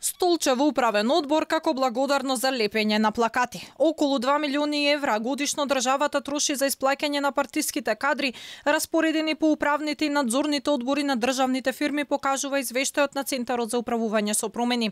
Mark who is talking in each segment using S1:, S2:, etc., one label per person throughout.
S1: Столче во управен одбор како благодарност за лепење на плакати. Околу 2 милиони евра годишно државата троши за исплаќање на партиските кадри, распоредени по управните и надзорните одбори на државните фирми, покажува извештајот на Центарот за управување со промени.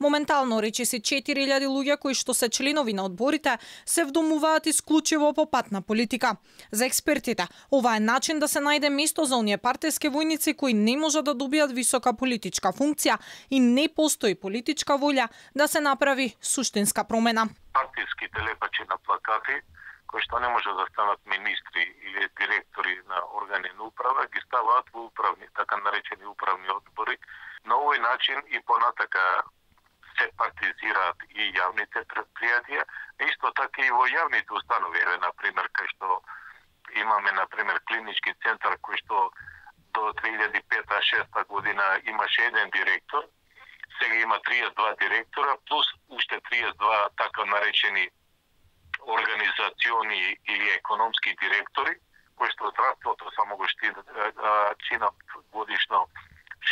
S1: Моментално речиси 4000 луѓе кои што се членови на одборите се вдомуваат исклучиво по пат на политика. За експертите, ова е начин да се најде место за оние партиски војници кои не можат да добијат висока политичка функција и не постои политичка волја да се направи суштинска промена.
S2: Партиските лепачи на плакати, кои што не може да станат министри или директори на органи на управа, ги ставаат во управни, така наречени управни одбори. На овој начин и понатака се партизираат и јавните предпријатија, исто така и во јавните установи, например, кај што имаме, например, клинички центар кој што до 2005-2006 година имаше еден директор, сега има 32 директора, плюс уште 32 така наречени организациони или економски директори, кои што здравството само го чинат годишно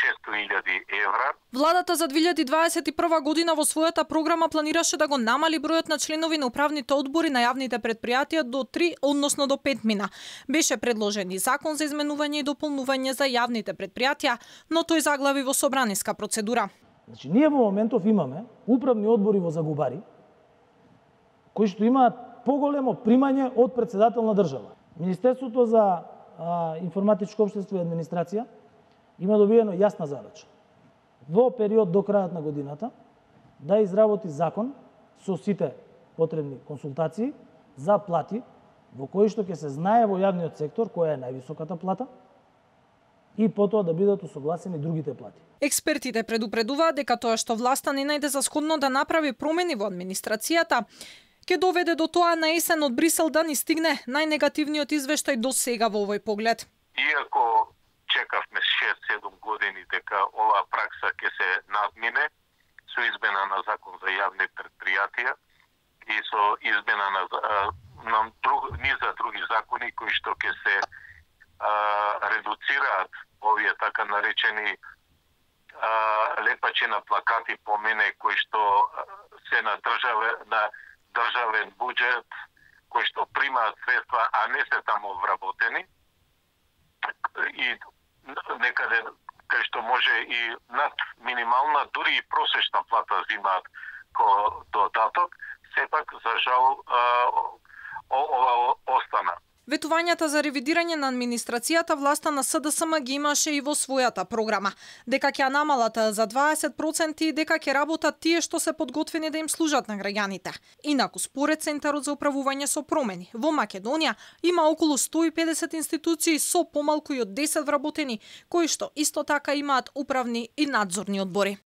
S2: 600.000 евра.
S1: Владата за 2021 година во својата програма планираше да го намали бројот на членови на управните одбори на јавните предпријатија до 3, односно до 5 мина. Беше предложен и закон за изменување и дополнување за јавните предпријатија, но тој заглави во собраниска процедура.
S3: Значи, ние во моментов имаме управни одбори во Загубари, кои што имаат поголемо примање од председател на држава. Министерството за информатичко општество и администрација има добиено јасна задача во период до крајот на годината да изработи закон со сите потребни консултации за плати во кои што ќе се знае во јавниот сектор која е највисоката плата и потоа да бидат усогласени другите плати.
S1: Експертите предупредуваат дека тоа што власта не најде за сходно да направи промени во администрацијата ќе доведе до тоа на есен од Брисел да ни стигне најнегативниот извештај до сега во овој поглед.
S2: Иако чекавме 6-7 години дека оваа пракса ќе се надмине со измена на закон за јавни предпријатија и со измена на низа други закони кои што ќе се редуцираат овие така наречени лепачи на плакати по мене кои што се на државен буџет, кои што примаат средства, а не се таму вработени и некаде кај што може и над минимална, дури и просечна плата взимаат ко додаток, сепак за жал ова остана.
S1: Ветувањата за ревидирање на администрацијата власта на СДСМ ги имаше и во својата програма, дека ќе намалат за 20% и дека ќе работат тие што се подготвени да им служат на граѓаните. Инаку, според Центарот за управување со промени, во Македонија има околу 150 институции со помалку и од 10 вработени, кои што исто така имаат управни и надзорни одбори.